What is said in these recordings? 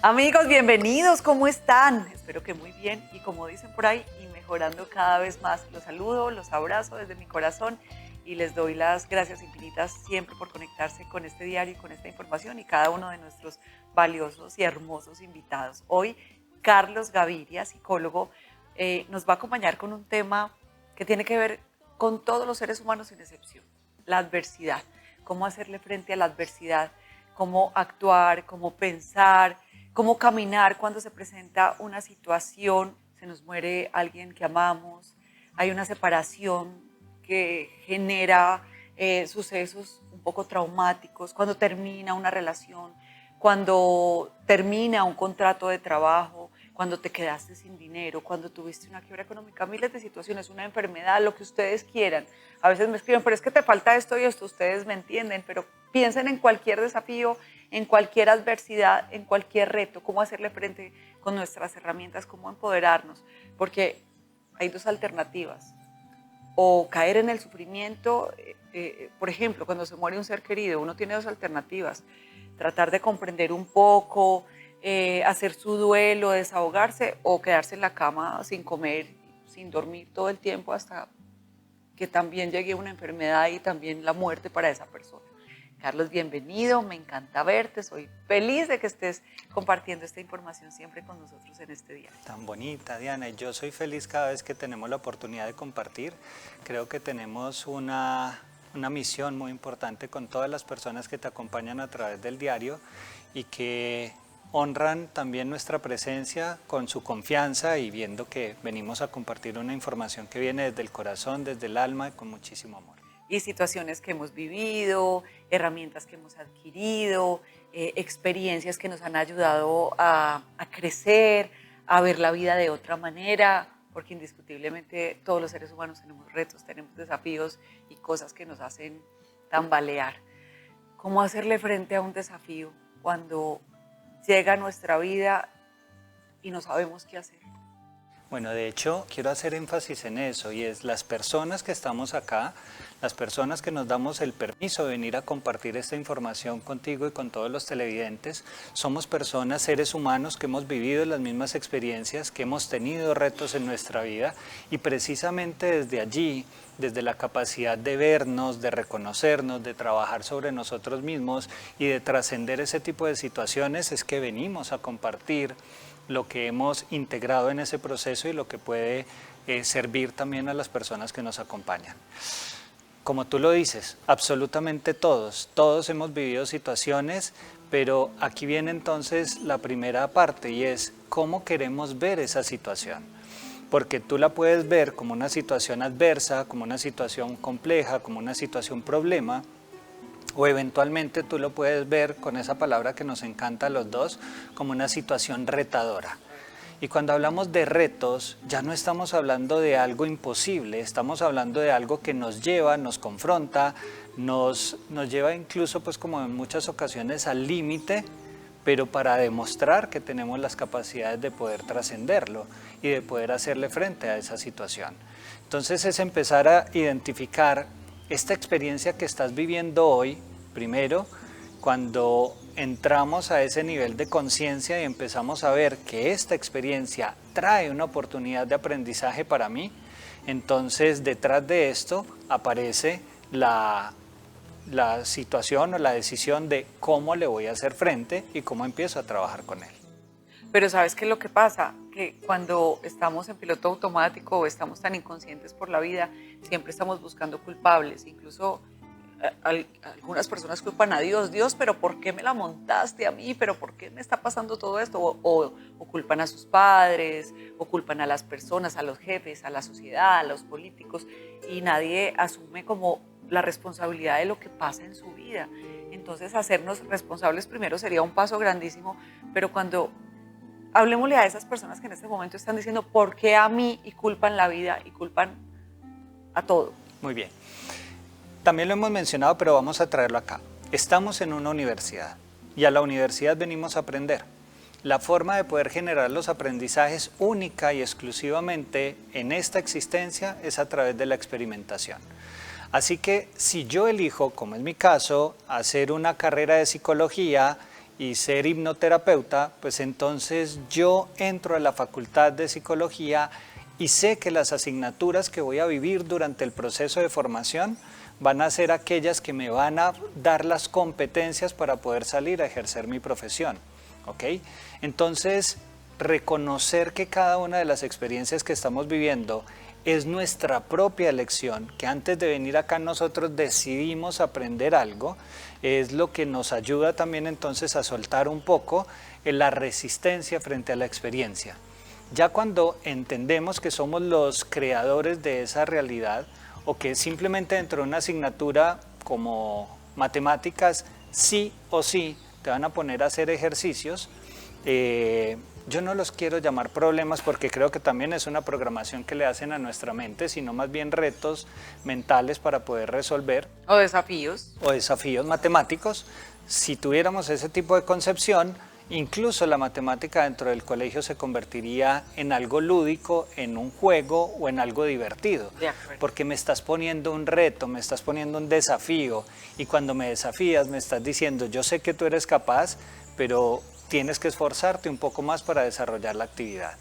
Amigos, bienvenidos, ¿cómo están? Espero que muy bien y como dicen por ahí, y mejorando cada vez más. Los saludo, los abrazo desde mi corazón y les doy las gracias infinitas siempre por conectarse con este diario y con esta información y cada uno de nuestros valiosos y hermosos invitados. Hoy, Carlos Gaviria, psicólogo, nos va a acompañar con un tema que tiene que ver con todos los seres humanos sin excepción, la adversidad, cómo hacerle frente a la adversidad, cómo actuar, cómo pensar, cómo caminar cuando se presenta una situación, se nos muere alguien que amamos, hay una separación que genera sucesos un poco traumáticos, cuando termina una relación, cuando termina un contrato de trabajo, cuando te quedaste sin dinero, cuando tuviste una quiebra económica, miles de situaciones, una enfermedad, lo que ustedes quieran. A veces me escriben, pero es que te falta esto y esto, ustedes me entienden, pero piensen en cualquier desafío, en cualquier adversidad, en cualquier reto, cómo hacerle frente con nuestras herramientas, cómo empoderarnos, porque hay dos alternativas, o caer en el sufrimiento, por ejemplo, cuando se muere un ser querido, uno tiene dos alternativas, tratar de comprender un poco, hacer su duelo, desahogarse o quedarse en la cama sin comer, sin dormir todo el tiempo hasta que también llegue una enfermedad y también la muerte para esa persona. Carlos, bienvenido, me encanta verte, soy feliz de que estés compartiendo esta información siempre con nosotros en este día. Tan bonita, Diana, y yo soy feliz cada vez que tenemos la oportunidad de compartir. Creo que tenemos una misión muy importante con todas las personas que te acompañan a través del diario y que honran también nuestra presencia con su confianza y viendo que venimos a compartir una información que viene desde el corazón, desde el alma y con muchísimo amor. Y situaciones que hemos vivido, herramientas que hemos adquirido, experiencias que nos han ayudado a crecer, a ver la vida de otra manera, porque indiscutiblemente todos los seres humanos tenemos retos, tenemos desafíos y cosas que nos hacen tambalear. ¿Cómo hacerle frente a un desafío cuando llega a nuestra vida y no sabemos qué hacer? Bueno, de hecho, quiero hacer énfasis en eso y es las personas que estamos acá, las personas que nos damos el permiso de venir a compartir esta información contigo y con todos los televidentes, somos personas, seres humanos que hemos vivido las mismas experiencias, que hemos tenido retos en nuestra vida y precisamente desde allí, desde la capacidad de vernos, de reconocernos, de trabajar sobre nosotros mismos y de trascender ese tipo de situaciones es que venimos a compartir lo que hemos integrado en ese proceso y lo que puede servir también a las personas que nos acompañan. Como tú lo dices, absolutamente todos hemos vivido situaciones, pero aquí viene entonces la primera parte y es cómo queremos ver esa situación. Porque tú la puedes ver como una situación adversa, como una situación compleja, como una situación problema, o eventualmente tú lo puedes ver con esa palabra que nos encanta a los dos, como una situación retadora. Y cuando hablamos de retos, ya no estamos hablando de algo imposible, estamos hablando de algo que nos lleva, nos confronta, nos lleva incluso, pues como en muchas ocasiones, al límite, pero para demostrar que tenemos las capacidades de poder trascenderlo y de poder hacerle frente a esa situación. Entonces es empezar a identificar esta experiencia que estás viviendo hoy, primero, cuando entramos a ese nivel de conciencia y empezamos a ver que esta experiencia trae una oportunidad de aprendizaje para mí, entonces detrás de esto aparece la situación o la decisión de cómo le voy a hacer frente y cómo empiezo a trabajar con él. Pero ¿sabes qué es lo que pasa? Que cuando estamos en piloto automático o estamos tan inconscientes por la vida, siempre estamos buscando culpables. Incluso algunas personas culpan a Dios. Dios, pero ¿por qué me la montaste a mí? ¿Pero por qué me está pasando todo esto? O culpan a sus padres, o culpan a las personas, a los jefes, a la sociedad, a los políticos. Y nadie asume como la responsabilidad de lo que pasa en su vida. Entonces, hacernos responsables primero sería un paso grandísimo, pero cuando hablemosle a esas personas que en este momento están diciendo ¿por qué a mí? Y culpan la vida y culpan a todo. Muy bien. También lo hemos mencionado, pero vamos a traerlo acá. Estamos en una universidad y a la universidad venimos a aprender. La forma de poder generar los aprendizajes única y exclusivamente en esta existencia es a través de la experimentación. Así que si yo elijo, como es mi caso, hacer una carrera de psicología y ser hipnoterapeuta, pues entonces yo entro a la facultad de psicología y sé que las asignaturas que voy a vivir durante el proceso de formación van a ser aquellas que me van a dar las competencias para poder salir a ejercer mi profesión, ¿ok? Entonces, reconocer que cada una de las experiencias que estamos viviendo es nuestra propia elección, que antes de venir acá nosotros decidimos aprender algo, es lo que nos ayuda también entonces a soltar un poco la resistencia frente a la experiencia. Ya cuando entendemos que somos los creadores de esa realidad, o que simplemente dentro de una asignatura como matemáticas, sí o sí te van a poner a hacer ejercicios, yo no los quiero llamar problemas porque creo que también es una programación que le hacen a nuestra mente, sino más bien retos mentales para poder resolver. O desafíos. O desafíos matemáticos. Si tuviéramos ese tipo de concepción, incluso la matemática dentro del colegio se convertiría en algo lúdico, en un juego o en algo divertido. Porque me estás poniendo un reto, me estás poniendo un desafío, y cuando me desafías me estás diciendo, yo sé que tú eres capaz, pero tienes que esforzarte un poco más para desarrollar la actividad.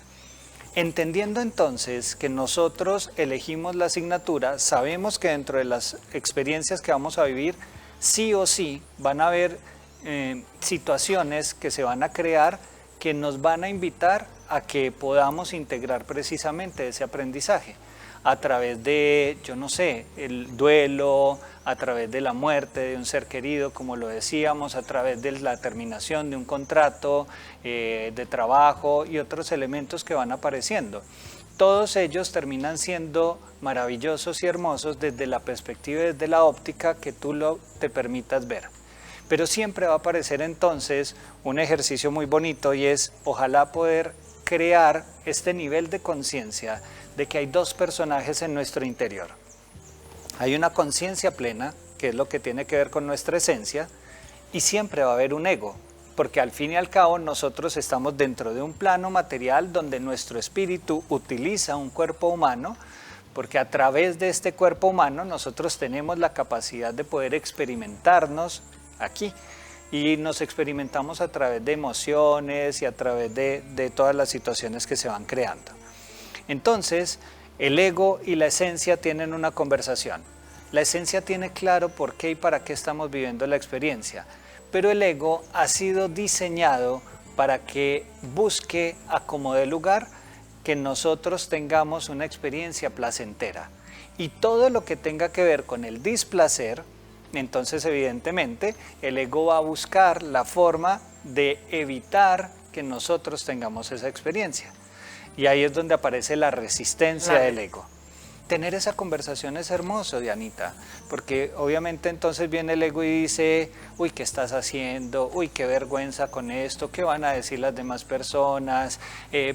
Entendiendo entonces que nosotros elegimos la asignatura, sabemos que dentro de las experiencias que vamos a vivir, sí o sí van a haber situaciones que se van a crear que nos van a invitar a que podamos integrar precisamente ese aprendizaje a través de, yo no sé, el duelo, a través de la muerte de un ser querido, como lo decíamos, a través de la terminación de un contrato de trabajo y otros elementos que van apareciendo. Todos ellos terminan siendo maravillosos y hermosos desde la perspectiva y desde la óptica que tú te permitas ver. Pero siempre va a aparecer entonces un ejercicio muy bonito, y es ojalá poder crear este nivel de conciencia de que hay dos personajes en nuestro interior. Hay una conciencia plena, que es lo que tiene que ver con nuestra esencia, y siempre va a haber un ego, porque al fin y al cabo nosotros estamos dentro de un plano material donde nuestro espíritu utiliza un cuerpo humano, porque a través de este cuerpo humano nosotros tenemos la capacidad de poder experimentarnos aquí, y nos experimentamos a través de emociones y a través de todas las situaciones que se van creando. Entonces, el ego y la esencia tienen una conversación. La esencia tiene claro por qué y para qué estamos viviendo la experiencia, pero el ego ha sido diseñado para que busque a como de lugar que nosotros tengamos una experiencia placentera. Y todo lo que tenga que ver con el displacer, entonces evidentemente el ego va a buscar la forma de evitar que nosotros tengamos esa experiencia. Y ahí es donde aparece la resistencia del ego. Tener esa conversación es hermoso, Dianita, porque obviamente entonces viene el ego y dice, uy, ¿qué estás haciendo? Uy, qué vergüenza con esto, ¿qué van a decir las demás personas?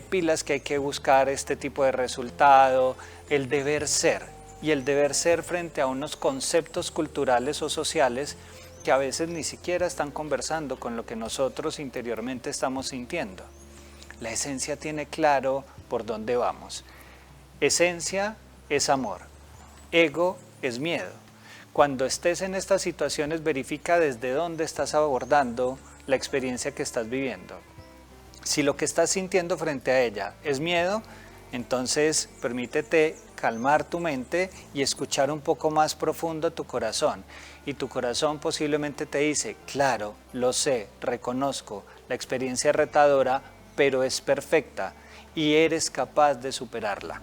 Pilas que hay que buscar este tipo de resultado, el deber ser. Y el deber ser frente a unos conceptos culturales o sociales que a veces ni siquiera están conversando con lo que nosotros interiormente estamos sintiendo. La esencia tiene claro por dónde vamos. Esencia es amor, ego es miedo. Cuando estés en estas situaciones, verifica desde dónde estás abordando la experiencia que estás viviendo. Si lo que estás sintiendo frente a ella es miedo, entonces permítete calmar tu mente y escuchar un poco más profundo tu corazón. Y tu corazón posiblemente te dice, claro, lo sé, reconozco, la experiencia es retadora, pero es perfecta y eres capaz de superarla.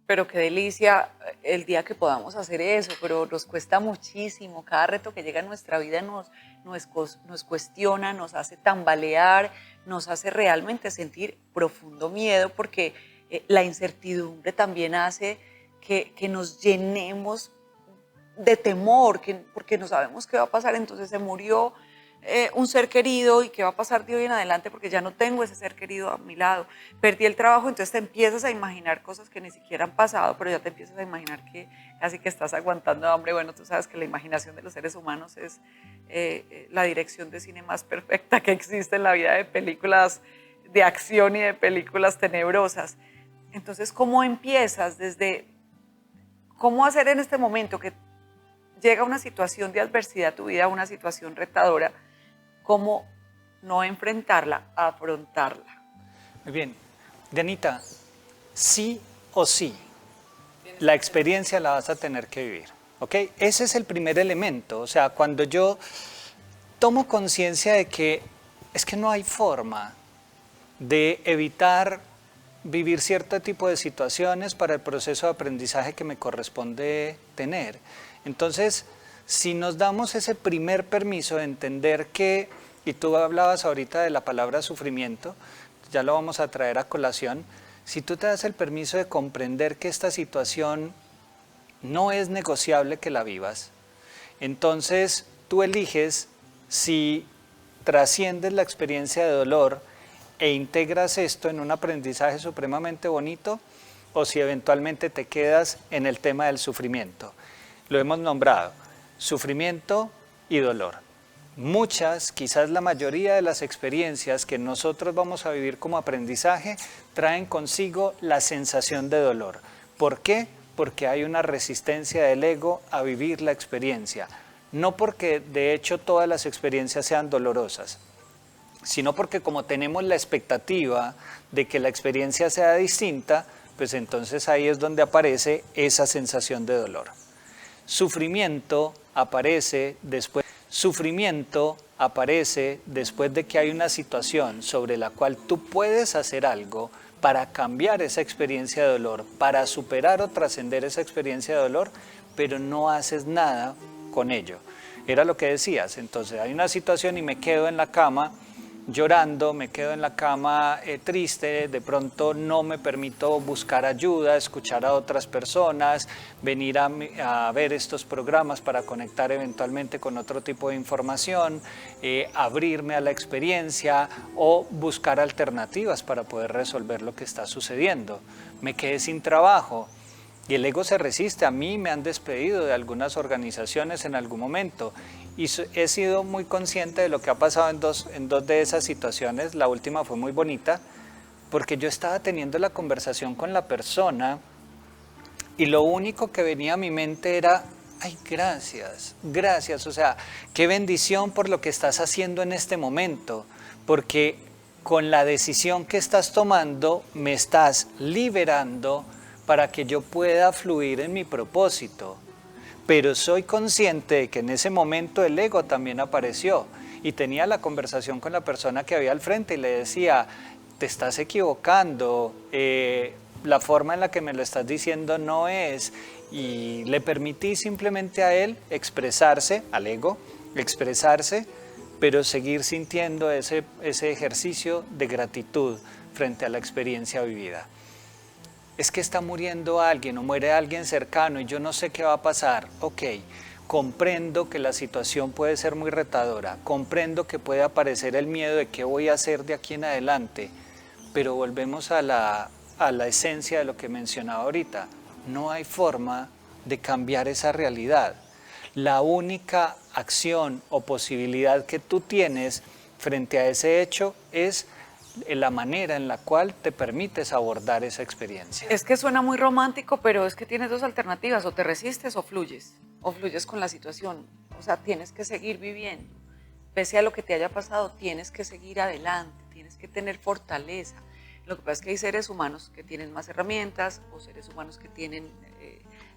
Pero qué delicia el día que podamos hacer eso, pero nos cuesta muchísimo. Cada reto que llega a nuestra vida nos cuestiona, nos hace tambalear, nos hace realmente sentir profundo miedo, porque la incertidumbre también hace que nos llenemos de temor, porque no sabemos qué va a pasar. Entonces se murió un ser querido, y qué va a pasar de hoy en adelante porque ya no tengo ese ser querido a mi lado. Perdí el trabajo, entonces te empiezas a imaginar cosas que ni siquiera han pasado, pero ya te empiezas a imaginar que casi que estás aguantando hambre. Bueno, tú sabes que la imaginación de los seres humanos es la dirección de cine más perfecta que existe en la vida, de películas de acción y de películas tenebrosas. Entonces, ¿cómo empiezas desde cómo hacer en este momento que llega una situación de adversidad a tu vida, una situación retadora, cómo no enfrentarla, afrontarla? Muy bien. Dianita, sí o sí, la experiencia la vas a tener que vivir, ¿ok? Ese es el primer elemento. O sea, cuando yo tomo conciencia de que es que no hay forma de evitar vivir cierto tipo de situaciones para el proceso de aprendizaje que me corresponde tener. Entonces, si nos damos ese primer permiso de entender que, y tú hablabas ahorita de la palabra sufrimiento, ya lo vamos a traer a colación, si tú te das el permiso de comprender que esta situación no es negociable que la vivas, entonces tú eliges si trasciendes la experiencia de dolor e integras esto en un aprendizaje supremamente bonito, o si eventualmente te quedas en el tema del sufrimiento. Lo hemos nombrado, sufrimiento y dolor. Muchas, quizás la mayoría de las experiencias que nosotros vamos a vivir como aprendizaje traen consigo la sensación de dolor. ¿Por qué? Porque hay una resistencia del ego a vivir la experiencia. No porque de hecho todas las experiencias sean dolorosas, sino porque como tenemos la expectativa de que la experiencia sea distinta, pues entonces ahí es donde aparece esa sensación de dolor. Sufrimiento aparece después de que hay una situación sobre la cual tú puedes hacer algo para cambiar esa experiencia de dolor, para superar o trascender esa experiencia de dolor, pero no haces nada con ello. Era lo que decías, entonces hay una situación y me quedo en la cama llorando, me quedo en la cama triste, de pronto no me permito buscar ayuda, escuchar a otras personas, venir a ver estos programas para conectar eventualmente con otro tipo de información, abrirme a la experiencia o buscar alternativas para poder resolver lo que está sucediendo. Me quedé sin trabajo. Y el ego se resiste. A mí me han despedido de algunas organizaciones en algún momento y he sido muy consciente de lo que ha pasado en dos de esas situaciones. La última fue muy bonita porque yo estaba teniendo la conversación con la persona y lo único que venía a mi mente era, ay, gracias, gracias, o sea, qué bendición por lo que estás haciendo en este momento, porque con la decisión que estás tomando me estás liberando para que yo pueda fluir en mi propósito. Pero soy consciente de que en ese momento el ego también apareció y tenía la conversación con la persona que había al frente y le decía, te estás equivocando, la forma en la que me lo estás diciendo no es, y le permití simplemente a él expresarse, al ego, expresarse, pero seguir sintiendo ese ejercicio de gratitud frente a la experiencia vivida. Es que está muriendo alguien o muere alguien cercano y yo no sé qué va a pasar. Ok, comprendo que la situación puede ser muy retadora, comprendo que puede aparecer el miedo de qué voy a hacer de aquí en adelante, pero volvemos a la esencia de lo que mencionaba ahorita. No hay forma de cambiar esa realidad. La única acción o posibilidad que tú tienes frente a ese hecho es la manera en la cual te permites abordar esa experiencia. Es que suena muy romántico, pero es que tienes dos alternativas, o te resistes o fluyes con la situación. O sea, tienes que seguir viviendo. Pese a lo que te haya pasado, tienes que seguir adelante, tienes que tener fortaleza. Lo que pasa es que hay seres humanos que tienen más herramientas o seres humanos que tienen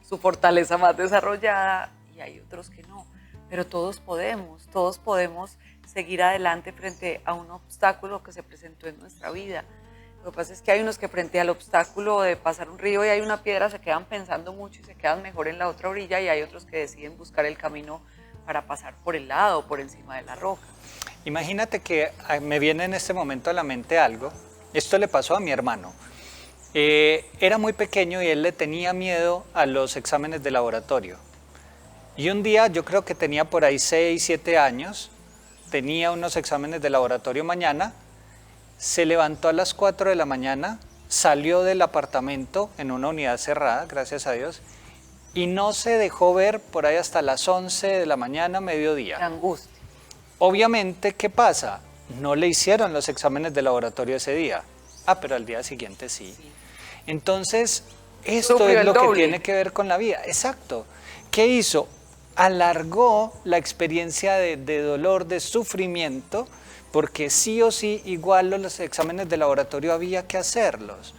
su fortaleza más desarrollada y hay otros que no. Pero todos podemos seguir adelante frente a un obstáculo que se presentó en nuestra vida. Lo que pasa es que hay unos que frente al obstáculo de pasar un río y hay una piedra se quedan pensando mucho y se quedan mejor en la otra orilla, y hay otros que deciden buscar el camino para pasar por el lado o por encima de la roca. Imagínate que me viene en este momento a la mente algo. Esto le pasó a mi hermano. Era muy pequeño y él le tenía miedo a los exámenes de laboratorio. Y un día, yo creo que tenía por ahí 6, 7 años, tenía unos exámenes de laboratorio mañana, se levantó a las 4 de la mañana, salió del apartamento en una unidad cerrada, gracias a Dios, y no se dejó ver por ahí hasta las 11 de la mañana, mediodía. La angustia. Obviamente, ¿qué pasa? no le hicieron los exámenes de laboratorio ese día. Ah, pero al día siguiente sí. Entonces, esto Sufrió es lo el que doble. tiene que ver con la vida. Exacto. ¿Qué hizo? Alargó la experiencia de dolor, de sufrimiento, porque sí o sí, igual los exámenes de laboratorio había que hacerlos.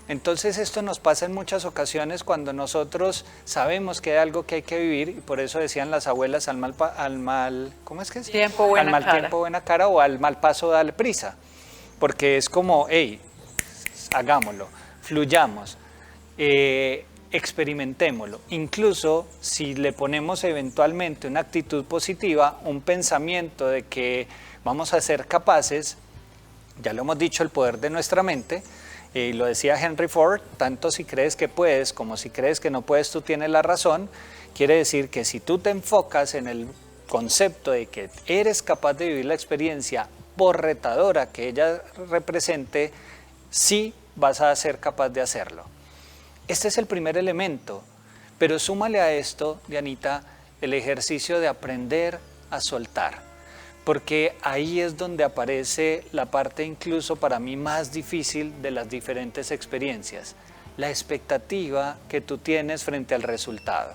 Entonces esto nos pasa en muchas ocasiones cuando nosotros sabemos que hay algo que hay que vivir, y por eso decían las abuelas ¿cómo es que es? Tiempo, buena Al mal cara. tiempo, buena cara, o al mal paso, dale prisa. Porque es como, hey, hagámoslo, fluyamos, experimentémoslo. Incluso si le ponemos eventualmente una actitud positiva, un pensamiento de que vamos a ser capaces, ya lo hemos dicho, el poder de nuestra mente, y lo decía Henry Ford, tanto si crees que puedes como si crees que no puedes, tú tienes la razón. Quiere decir que si tú te enfocas en el concepto de que eres capaz de vivir la experiencia, por retadora que ella represente, sí vas a ser capaz de hacerlo. Este es el primer elemento, pero súmale a esto, Dianita, el ejercicio de aprender a soltar, porque ahí es donde aparece la parte incluso para mí más difícil de las diferentes experiencias, la expectativa que tú tienes frente al resultado.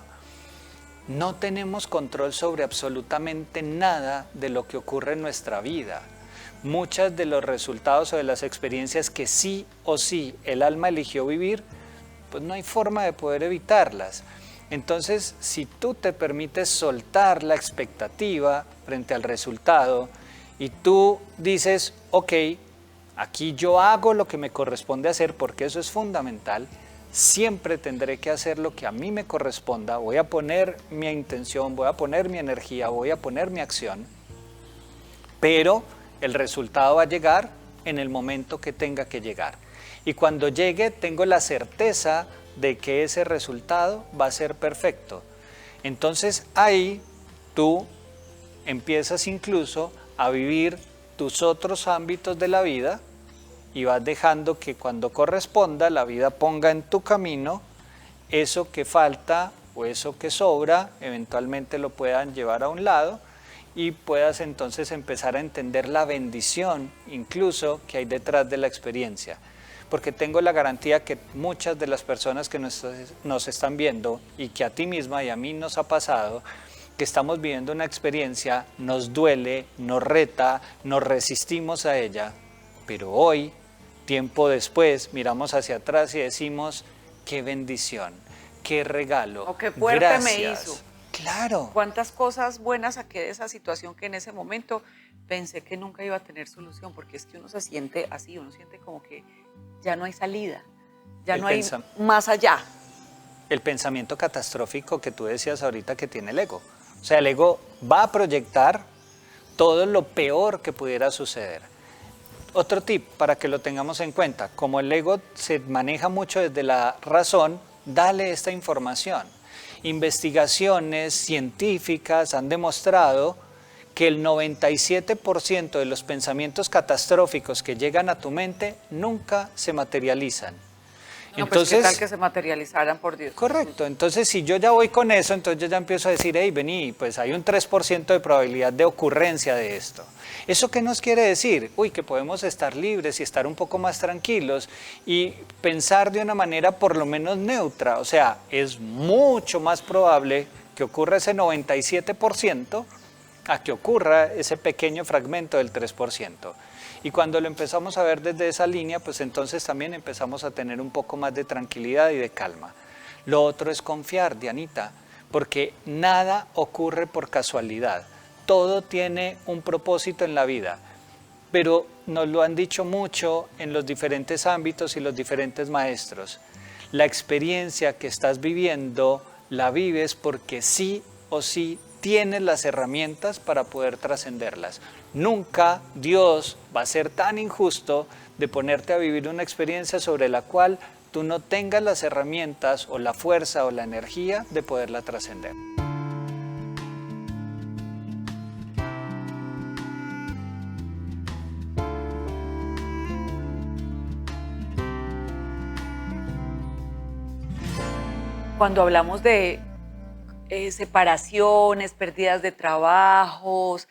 No tenemos control sobre absolutamente nada de lo que ocurre en nuestra vida. Muchos de los resultados o de las experiencias que sí o sí el alma eligió vivir, pues no hay forma de poder evitarlas. Entonces, si tú te permites soltar la expectativa frente al resultado y tú dices, ok, aquí yo hago lo que me corresponde hacer porque eso es fundamental, siempre tendré que hacer lo que a mí me corresponda, voy a poner mi intención, voy a poner mi energía, voy a poner mi acción, pero el resultado va a llegar en el momento que tenga que llegar. Y cuando llegue tengo la certeza de que ese resultado va a ser perfecto. Entonces ahí tú empiezas incluso a vivir tus otros ámbitos de la vida y vas dejando que cuando corresponda la vida ponga en tu camino eso que falta o eso que sobra, eventualmente lo puedan llevar a un lado y puedas entonces empezar a entender la bendición incluso que hay detrás de la experiencia. Porque tengo la garantía que muchas de las personas que nos están viendo y que a ti misma y a mí nos ha pasado, que estamos viviendo una experiencia, nos duele, nos reta, nos resistimos a ella, pero hoy, tiempo después, miramos hacia atrás y decimos, qué bendición, qué regalo, O qué fuerte gracias. me hizo. Claro. Cuántas cosas buenas saqué de esa situación que en ese momento pensé que nunca iba a tener solución, porque es que uno se siente así, uno siente como que ya no hay salida, ya no hay más allá. El pensamiento catastrófico que tú decías ahorita que tiene el ego. O sea, el ego va a proyectar todo lo peor que pudiera suceder. Otro tip para que lo tengamos en cuenta, como el ego se maneja mucho desde la razón, dale esta información. Investigaciones científicas han demostrado que el 97% de los pensamientos catastróficos que llegan a tu mente nunca se materializan. No, Entonces, pues, ¿qué tal que se materializaran, por Dios? correcto, entonces si yo ya voy con eso, entonces yo ya empiezo a decir, hey, vení, pues hay un 3% de probabilidad de ocurrencia de esto. ¿Eso qué nos quiere decir? Uy, que podemos estar libres y estar un poco más tranquilos y pensar de una manera por lo menos neutra. O sea, es mucho más probable que ocurra ese 97% a que ocurra ese pequeño fragmento del 3%. Y cuando lo empezamos a ver desde esa línea, pues entonces también empezamos a tener un poco más de tranquilidad y de calma. Lo otro es confiar, Dianita, porque nada ocurre por casualidad. Todo tiene un propósito en la vida, pero nos lo han dicho mucho en los diferentes ámbitos y los diferentes maestros. La experiencia que estás viviendo la vives porque sí o sí tienes las herramientas para poder trascenderlas. Nunca Dios va a ser tan injusto de ponerte a vivir una experiencia sobre la cual tú no tengas las herramientas o la fuerza o la energía de poderla trascender. Cuando hablamos de separaciones, pérdidas de trabajos,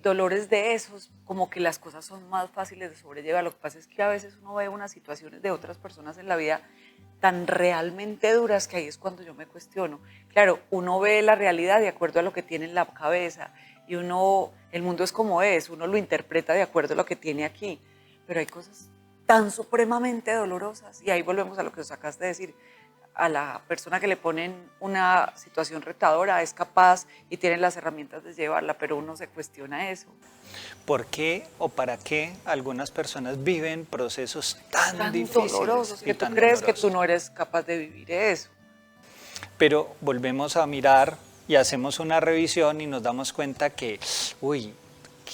dolores de esos, como que las cosas son más fáciles de sobrellevar. Lo que pasa es que a veces uno ve unas situaciones de otras personas en la vida tan realmente duras que ahí es cuando yo me cuestiono. Claro, uno ve la realidad de acuerdo a lo que tiene en la cabeza y el mundo es como es, uno lo interpreta de acuerdo a lo que tiene aquí, pero hay cosas tan supremamente dolorosas y ahí volvemos a lo que os acabas de decir. A la persona que le ponen una situación retadora es capaz y tiene las herramientas de llevarla, pero uno se cuestiona eso. ¿Por qué o para qué algunas personas viven procesos tan difíciles Dolorosos que y tú tan crees que tú dolorosos? no eres capaz de vivir eso. Pero volvemos a mirar y hacemos una revisión y nos damos cuenta que, uy,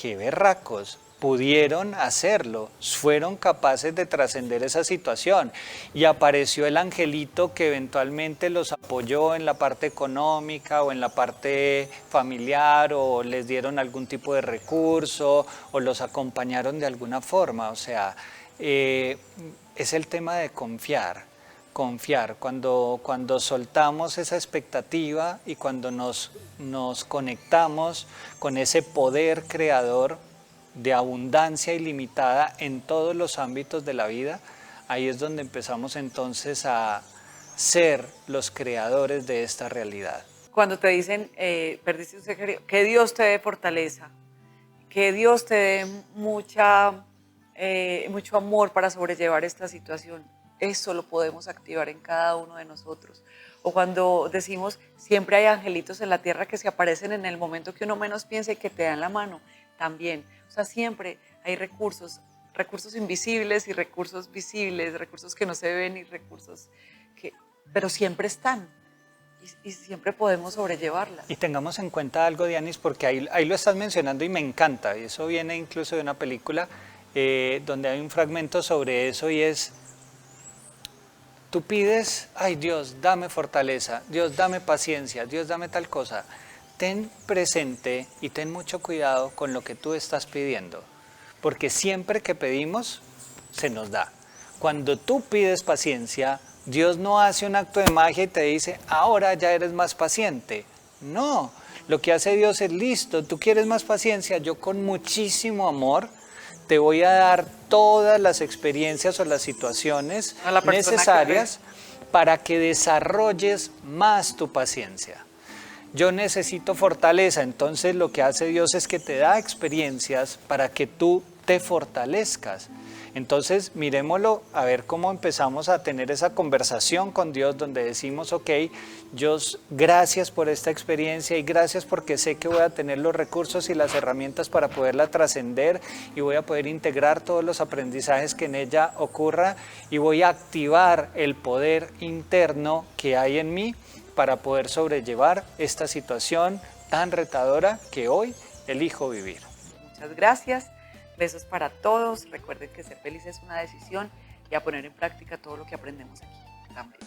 qué berracos, pudieron hacerlo, fueron capaces de trascender esa situación y apareció el angelito que eventualmente los apoyó en la parte económica o en la parte familiar o les dieron algún tipo de recurso o los acompañaron de alguna forma. O sea, es el tema de confiar, cuando soltamos esa expectativa y cuando nos conectamos con ese poder creador de abundancia ilimitada en todos los ámbitos de la vida, ahí es donde empezamos entonces a ser los creadores de esta realidad. Cuando te dicen, perdiste un ser querido, que Dios te dé fortaleza, que Dios te dé mucho amor para sobrellevar esta situación. Eso lo podemos activar en cada uno de nosotros. O cuando decimos, siempre hay angelitos en la tierra que se aparecen en el momento que uno menos piensa y que te dan la mano, también. O sea, siempre hay recursos invisibles y recursos visibles, recursos que no se ven y recursos pero siempre están y siempre podemos sobrellevarlas. Y tengamos en cuenta algo, Dianis, porque ahí lo estás mencionando y me encanta, y eso viene incluso de una película donde hay un fragmento sobre eso y es, tú pides, ay Dios, dame fortaleza, Dios, dame paciencia, Dios, dame tal cosa. Ten presente y ten mucho cuidado con lo que tú estás pidiendo, porque siempre que pedimos, se nos da. Cuando tú pides paciencia, Dios no hace un acto de magia y te dice, ahora ya eres más paciente. No, lo que hace Dios es listo, tú quieres más paciencia, yo con muchísimo amor te voy a dar todas las experiencias o las situaciones necesarias para que desarrolles más tu paciencia. Yo necesito fortaleza, entonces lo que hace Dios es que te da experiencias para que tú te fortalezcas. Entonces miremoslo a ver cómo empezamos a tener esa conversación con Dios donde decimos, ok, Dios, gracias por esta experiencia y gracias porque sé que voy a tener los recursos y las herramientas para poderla trascender y voy a poder integrar todos los aprendizajes que en ella ocurra y voy a activar el poder interno que hay en mí para poder sobrellevar esta situación tan retadora que hoy elijo vivir. Muchas gracias. Besos para todos. Recuerden que ser feliz es una decisión y a poner en práctica todo lo que aprendemos aquí. Tan bello.